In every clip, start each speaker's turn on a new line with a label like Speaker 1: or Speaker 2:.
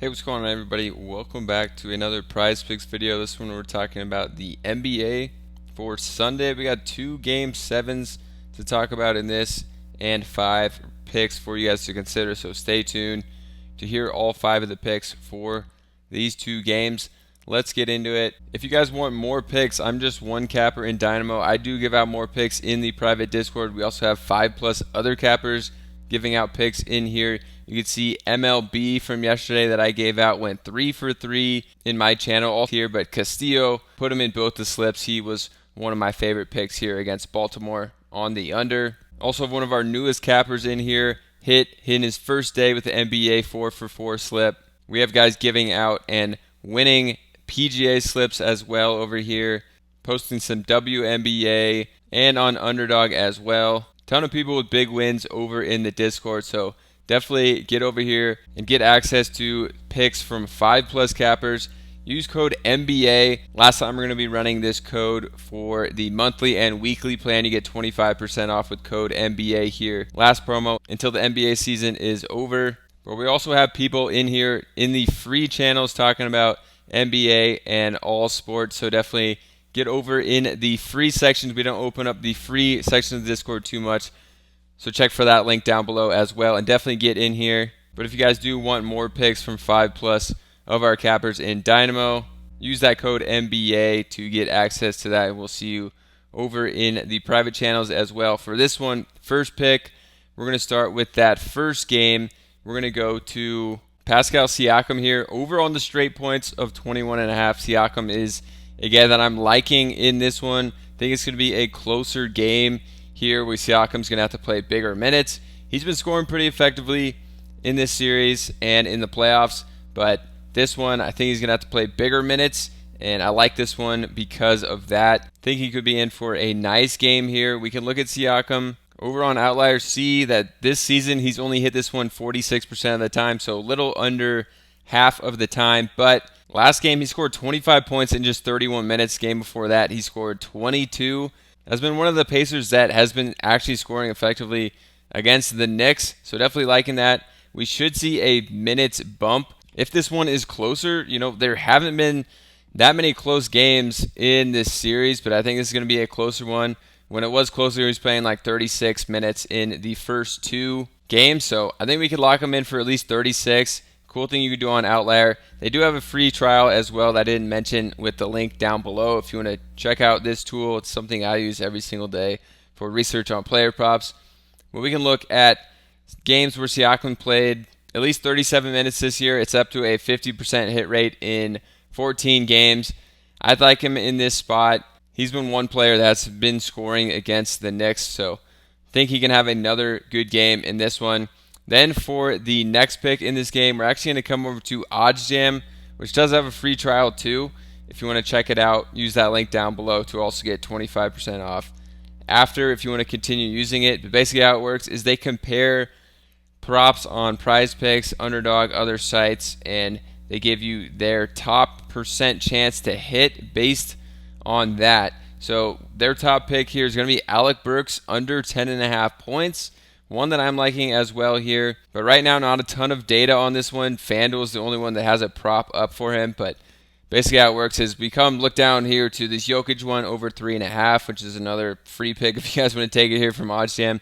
Speaker 1: Hey, what's going on, everybody? Welcome back to another Prizepicks video. This one we're talking about the NBA for Sunday. We got 2 Game 7s to talk about in this and 5 picks for you guys to consider. So stay tuned to hear all 5 of the picks for these 2 games. Let's get into it. If you guys want more picks, I'm just one capper in Dynamo. I do give out more picks in the private Discord. We also have 5+ other cappers giving out picks in here. You can see MLB from yesterday that I gave out went 3 for 3 in my channel all here, but Castillo put him in both the slips. He was one of my favorite picks here against Baltimore on the under. Also, one of our newest cappers in here hit in his first day with the NBA 4 for 4 slip. We have guys giving out and winning PGA slips as well over here, posting some WNBA and on Underdog as well. Ton of people with big wins over in the Discord, so definitely get over here and get access to picks from 5+ cappers. Use code NBA. Last time we're going to be running this code for the monthly and weekly plan. You get 25% off with code NBA here. Last promo until the NBA season is over. But we also have people in here in the free channels talking about NBA and all sports, so definitely get over in the free sections. We don't open up the free sections of the Discord too much, so check for that link down below as well, and definitely get in here. But if you guys do want more picks from 5+ of our cappers in Dynamo, use that code NBA to get access to that, and we'll see you over in the private channels as well. For this one, first pick, we're going to start with that first game. We're going to go to Pascal Siakam here, over on the straight points of 21.5. Siakam is a guy that I'm liking in this one. I think it's going to be a closer game here where Siakam's going to have to play bigger minutes. He's been scoring pretty effectively in this series and in the playoffs, but this one I think he's going to have to play bigger minutes, and I like this one because of that. I think he could be in for a nice game here. We can look at Siakam over on Outlier, see that this season he's only hit this one 46% of the time, so a little under half of the time, but last game he scored 25 points in just 31 minutes. Game before that he scored 22. Has been one of the Pacers that has been actually scoring effectively against the Knicks, so definitely liking that. We should see a minutes bump. If this one is closer, there haven't been that many close games in this series, but I think this is going to be a closer one. When it was closer, he was playing like 36 minutes in the first 2 games, so I think we could lock him in for at least 36. Cool thing you can do on Outlier, they do have a free trial as well that I didn't mention with the link down below. If you want to check out this tool, it's something I use every single day for research on player props. Well, we can look at games where Siakam played at least 37 minutes this year. It's up to a 50% hit rate in 14 games. I'd like him in this spot. He's been one player that's been scoring against the Knicks, so I think he can have another good game in this one. Then for the next pick in this game, we're actually going to come over to OddsJam, which does have a free trial too. If you want to check it out, use that link down below to also get 25% off after if you want to continue using it. But basically how it works is they compare props on Prizepicks, Underdog, other sites, and they give you their top percent chance to hit based on that. So their top pick here is going to be Alec Burks under 10.5 points. One that I'm liking as well here, but right now not a ton of data on this one. FanDuel is the only one that has a prop up for him, but basically how it works is we look down here to this Jokic one over 3.5, which is another free pick if you guys want to take it here from OddsJam.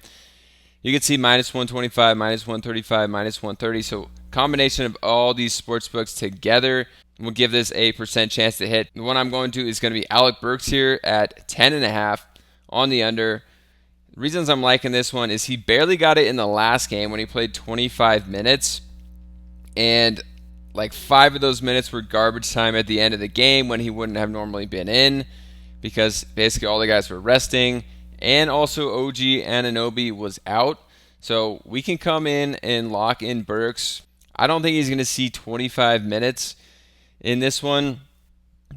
Speaker 1: You can see -125, -135, -130, so combination of all these sports books together will give this a percent chance to hit. The one I'm going to is going to be Alec Burks here at 10.5 on the under. Reasons I'm liking this one is he barely got it in the last game when he played 25 minutes, and like 5 of those minutes were garbage time at the end of the game when he wouldn't have normally been in because basically all the guys were resting, and also OG Anunoby was out. So we can come in and lock in Burks. I don't think he's going to see 25 minutes in this one.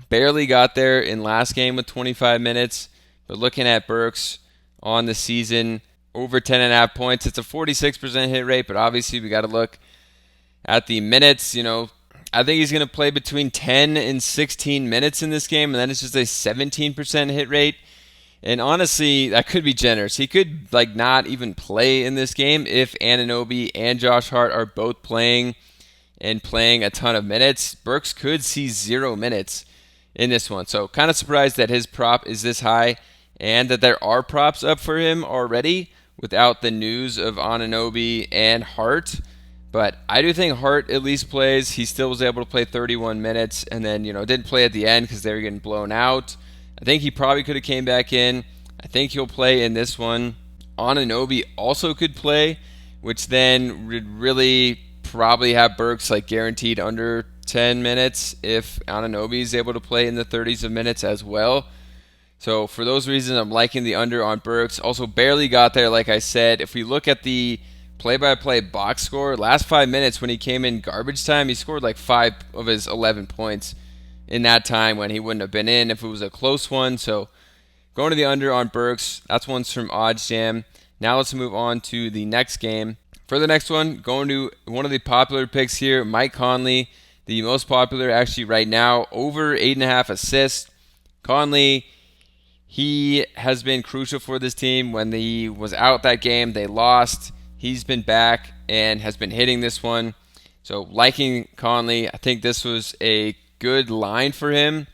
Speaker 1: Barely got there in last game with 25 minutes, but looking at Burks on the season, over 10.5 points. It's a 46% hit rate, but obviously we got to look at the minutes. I think he's going to play between 10 and 16 minutes in this game, and then it's just a 17% hit rate. And honestly, that could be generous. He could not even play in this game if Anunoby and Josh Hart are both playing and playing a ton of minutes, Burks could see 0 minutes in this one. So kind of surprised that his prop is this high and that there are props up for him already without the news of Anunoby and Hart. But I do think Hart at least plays. He still was able to play 31 minutes and then, didn't play at the end because they were getting blown out. I think he probably could have came back in. I think he'll play in this one. Anunoby also could play, which then would really probably have Burks like guaranteed under 10 minutes if Anunoby is able to play in the 30s of minutes as well. So for those reasons, I'm liking the under on Burks. Also barely got there, like I said. If we look at the play-by-play box score, last 5 minutes when he came in garbage time, he scored like 5 of his 11 points in that time when he wouldn't have been in if it was a close one. So going to the under on Burks, that's one's from Odds Jam. Now let's move on to the next game. For the next one, going to one of the popular picks here, Mike Conley, the most popular actually right now, over 8.5 assists. Conley, he has been crucial for this team. When he was out that game, they lost. He's been back and has been hitting this one. So liking Conley, I think this was a good line for him.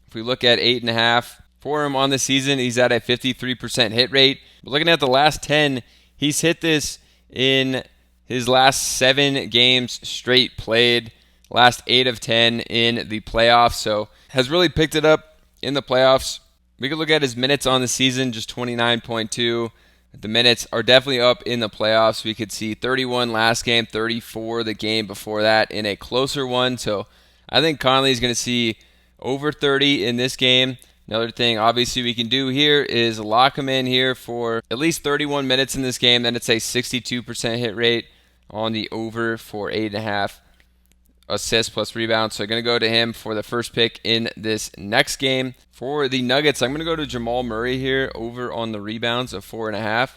Speaker 1: If we look at 8.5 for him on the season, he's at a 53% hit rate. But looking at the last 10, he's hit this in his last 7 games straight played, last 8 of 10 in the playoffs. So has really picked it up in the playoffs. We could look at his minutes on the season, just 29.2. The minutes are definitely up in the playoffs. We could see 31 last game, 34 the game before that in a closer one. So I think Conley is going to see over 30 in this game. Another thing, obviously, we can do here is lock him in here for at least 31 minutes in this game. Then it's a 62% hit rate on the over for 8.5 assists plus rebounds. So I'm going to go to him for the first pick in this next game. For the Nuggets, I'm going to go to Jamal Murray here over on the rebounds of 4.5.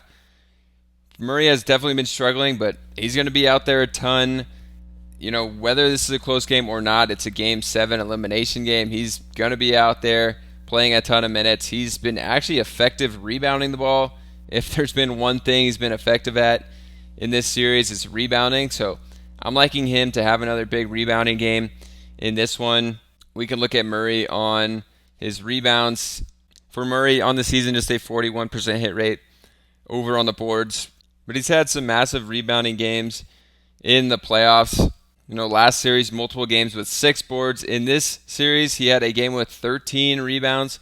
Speaker 1: Murray has definitely been struggling, but he's going to be out there a ton. Whether this is a close game or not, it's a Game 7 elimination game. He's going to be out there playing a ton of minutes. He's been actually effective rebounding the ball. If there's been one thing he's been effective at in this series, it's rebounding. So I'm liking him to have another big rebounding game in this one. We can look at Murray on his rebounds. For Murray on the season, just a 41% hit rate over on the boards. But he's had some massive rebounding games in the playoffs. Last series, multiple games with 6 boards. In this series, he had a game with 13 rebounds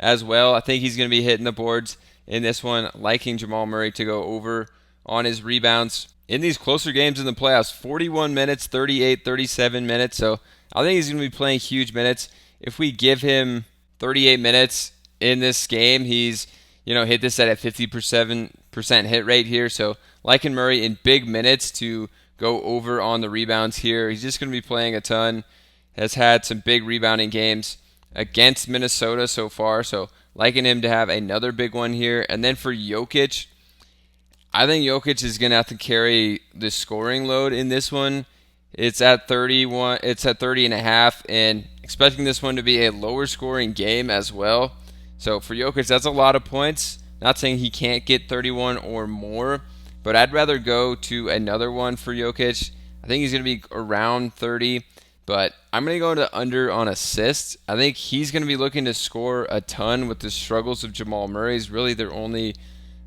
Speaker 1: as well. I think he's going to be hitting the boards in this one, liking Jamal Murray to go over on his rebounds. In these closer games in the playoffs, 41 minutes, 38, 37 minutes. So I think he's going to be playing huge minutes. If we give him 38 minutes in this game, he's hit this at a 50% hit rate here. So liking Murray in big minutes to go over on the rebounds here. He's just going to be playing a ton. Has had some big rebounding games against Minnesota so far. So liking him to have another big one here. And then for Jokic, I think Jokic is going to have to carry the scoring load in this one. It's at 31. It's at 30.5, and expecting this one to be a lower scoring game as well. So for Jokic, that's a lot of points. Not saying he can't get 31 or more, but I'd rather go to another one for Jokic. I think he's going to be around 30, but I'm going to go to under on assists. I think he's going to be looking to score a ton with the struggles of Jamal Murray. He's really their only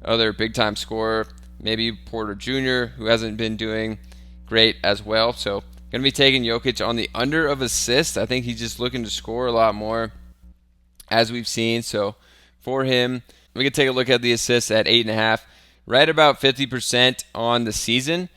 Speaker 1: other big-time scorer. Maybe Porter Jr., who hasn't been doing great as well. So going to be taking Jokic on the under of assists. I think he's just looking to score a lot more, as we've seen. So for him, we can take a look at the assists at 8.5. Right about 50% on the season.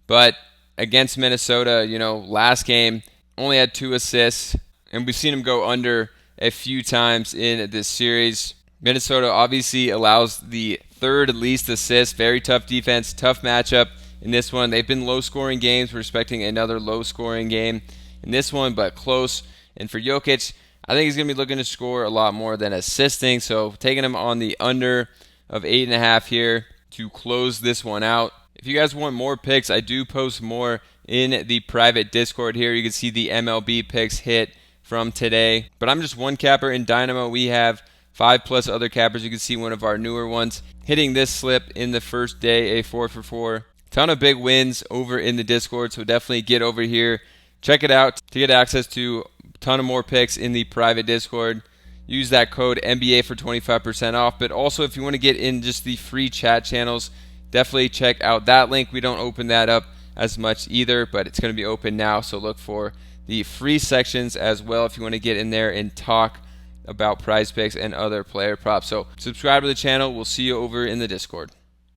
Speaker 1: But against Minnesota, last game, only had 2 assists. And we've seen him go under a few times in this series. Minnesota obviously allows the third least assists. Very tough defense, tough matchup in this one. They've been low-scoring games. We're expecting another low-scoring game in this one, but close. And for Jokic, I think he's going to be looking to score a lot more than assisting. So taking him on the under of 8.5 here to close this one out. If you guys want more picks, I do post more in the private Discord here. You can see the MLB picks hit from today. But I'm just one capper in Dynamo. We have 5+ other cappers. You can see one of our newer ones hitting this slip in the first day, a 4 for 4. Ton of big wins over in the Discord, so definitely get over here check it out to get access to a ton of more picks in the private Discord. Use that code NBA for 25% off. But also, if you want to get in just the free chat channels, definitely check out that link. We don't open that up as much either, but it's going to be open now. So look for the free sections as well if you want to get in there and talk about Prizepicks and other player props. So subscribe to the channel. We'll see you over in the Discord.